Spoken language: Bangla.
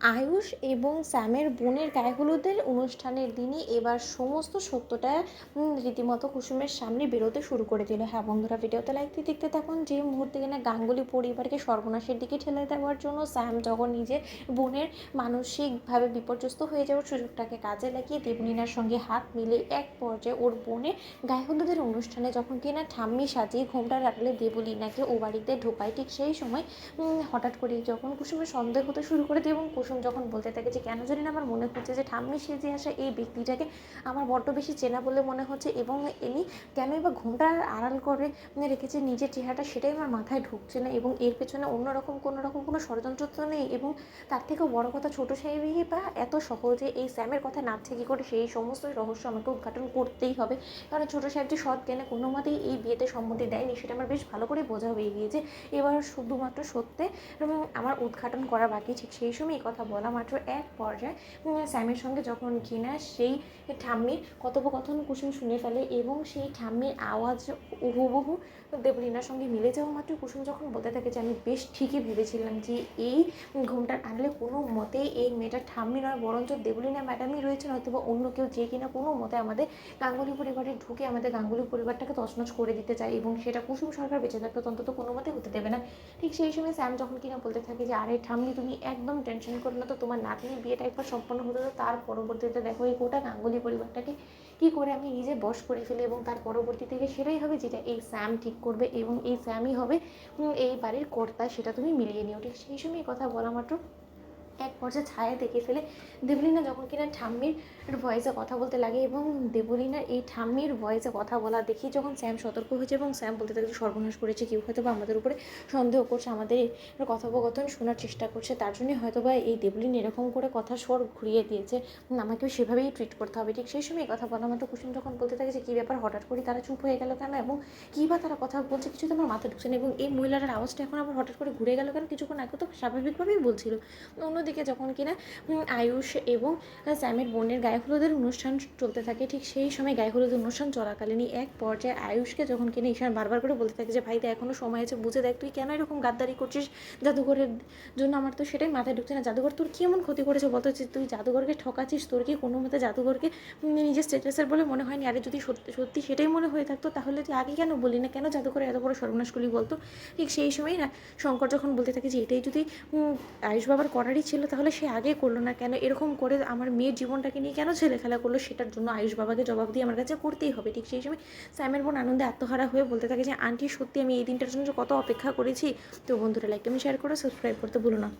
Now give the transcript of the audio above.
আয়ুষ এবং স্যামের বোনের গায়ে হলুদের অনুষ্ঠানের দিনই এবার সমস্ত সত্যটা রীতিমতো কুসুমের সামনে বেরোতে শুরু করে দিল। হ্যাঁ বন্ধুরা, ভিডিওতে লাইক দিয়ে দেখতে থাকুন। যে মুহূর্তে কিনা গাঙ্গুলি পরিবারকে সর্বনাশের দিকে ঠেলে দেওয়ার জন্য স্যাম যখন নিজের বোনের মানসিকভাবে বিপর্যস্ত হয়ে যাওয়ার সুযোগটাকে কাজে লাগিয়ে দেবলীনার সঙ্গে হাত মিলে এক পর্যায়ে ওর বোনের গায়ে হলুদের অনুষ্ঠানে যখন কিনা ঠাম্মি সাজিয়ে ঘোমটার আড়ালে দেবলীনাকে ও বাড়িতে ঢোকায়, ঠিক সেই সময় হঠাৎ করে যখন কুসুমের সন্দেহ হতে শুরু করে দেয় এবং কুসুম যখন বলতে থাকে যে কেন জানি না আমার মনে হচ্ছে যে ঠাম্মি সেজে আসা এই ব্যক্তিটাকে আমার বড্ড বেশি চেনা বলে মনে হচ্ছে, এবং ইনি কেনই বা ঘোমটা আড়াল করে রেখেছে নিজের চেহারাটা, সেটাই আমার মাথায় ঢুকছে না, এবং এর পেছনে অন্যরকম কোনো ষড়যন্ত্র তো নেই। এবং তার থেকেও বড় কথা, ছোটো সাহেবই বা এত সহজে এই স্যামের কথা নাচছে কী করে, সেই সমস্ত রহস্য আমাকে উদ্ঘাটন করতেই হবে। কারণ ছোটো সাহেব যে সৎ জ্ঞানে কোনো মতেই এই বিয়েতে সম্মতি দেয়নি, সেটা আমার বেশ ভালো করে বোঝা হয়ে গিয়েছে। এবার শুধুমাত্র সত্যে আমার উদ্ঘাটন করা বাকি। ঠিক সেই সময় এই কথা বলা মাত্র এক পর্যায়ে স্যামের সঙ্গে যখন কিনা সেই ঠাম্মির কথোপকথন কুসুম শুনে ফেলে, এবং সেই ঠাম্মির আওয়াজ হুবহু দেবলীনার সঙ্গে মিলে যাওয়া মাত্র কুসুম যখন বলতে থাকে যে আমি বেশ ঠিকই ভেবেছিলাম যে এই ঘোমটার আনলে কোনো মতেই এই মেয়েটা ঠাম্মি নয়, বরঞ্চ দেবলীনা ম্যাডামই রয়েছেন, হয়তো বা অন্য কেউ, যে কিনা কোনো মতে আমাদের গাঙ্গুলি পরিবারে ঢুকে আমাদের গাঙ্গুলি পরিবারটাকে তছনছ করে দিতে চায়, এবং সেটা কুসুম সরকার বেঁচে থাকতে অন্তত কোনো মতে হতে দেবে না। ঠিক সেই সময় স্যাম যখন কিনা বলতে থাকে যে আরে ঠাম্মি তুমি একদম টেনশন করো না তো, তোমার নাতনির বিয়েটা একবার সম্পন্ন হতে তো, তার পরবর্তীতে দেখো এই গোটা গাঙ্গুলি পরিবারটাকে কী করে আমি নিজে বশ করে ফেলি, এবং তার পরবর্তী থেকে সেটাই হবে যেটা এই স্যাম ঠিক করবে, এবং এই স্যামই হবে এই বাড়ির কর্তা, সেটা তুমি মিলিয়ে নিও। ঠিক সেই সময় কথা বলা মাত্র এক পর্যায়ে ছায়া দেখে ফেলে দেবলীনা যখন কিনা ঠাম্মির ভয়েসে কথা বলতে লাগে, এবং দেবলীনার এই ঠাম্মির ভয়েসে কথা বলা দেখি যখন স্যাম সতর্ক হয়েছে, এবং স্যাম বলতে থাকে সর্বনাশ করেছে কেউ, হয়তো বা আমাদের উপরে সন্দেহ করছে, আমাদের কথোপকথন শোনার চেষ্টা করছে, তার জন্যই হয়তো বা এই দেবলীন এরকম করে কথা স্বর ঘুরিয়ে দিয়েছে, আমাকেও সেভাবেই ট্রিট করতে হবে। ঠিক সেই সময় কথা বলা মাত্র কুসুম যখন বলতে থাকে যে কী ব্যাপার, হঠাৎ করে তারা চুপ হয়ে গেল কেন, এবং কী বা তারা কথা বলছে কিছু তো আমার মাথা ঢুকছে না, এবং এই মহিলাটার আওয়াজটা এখন আবার হঠাৎ করে ঘুরে গেল কেন, কিছুক্ষণ আগে তো স্বাভাবিকভাবেই বলছিল। অন্যদিকে যখন কিনা আয়ুষ এবং স্যামের বোনের গায়ে হলুদের অনুষ্ঠান চলতে থাকে, ঠিক সেই সময় গায়ে হলুদ অনুষ্ঠান চলাকালীনই এক পর্যায়ে আয়ুষকে যখন কিনা ঈশান বারবার করে বলতে থাকে যে ভাই তো এখনও সময় আছে, বুঝে দেখ তুই কেন এরকম গাদ্দারি করছিস জাদুঘরের জন্য, আমার তো সেটাই মাথায় ঢুকছে না, জাদুঘর তোর কী এমন ক্ষতি করেছে বলতো যে তুই জাদুঘরকে ঠকাচ্ছিস, তোর কি কোনো মতে জাদুঘরকে নিজের স্ট্যাটাসের বলে মনে হয়নি? আরে যদি সত্যি সত্যি সেটাই মনে হয়ে থাকতো তাহলে তুই আগে কেন বলি না, কেন জাদুঘরে এত বড় সর্বনাশ করলি বলতো? ঠিক সেই সময় না শঙ্কর যখন বলতে থাকে যে এটাই যদি আয়ুষ বাবার করারই ছিল তাহলে সে আগে করলো না কেন, এরকম করে আমার মেয়ের জীবনটাকে নিয়ে কেন ছেলে খেলা করলো, সেটার জন্য আয়ুষ বাবাকে জবাব দিয়ে আমার কাছে করতেই হবে। ঠিক সেই সময় স্যামের বোন আনন্দে আত্মহারা হয়ে বলতে থাকে যে আন্টি সত্যি আমি এই দিনটার জন্য কত অপেক্ষা করেছি। তো বন্ধুরা, লাইক কমেন্ট শেয়ার করো, সাবস্ক্রাইব করতে ভুলো না।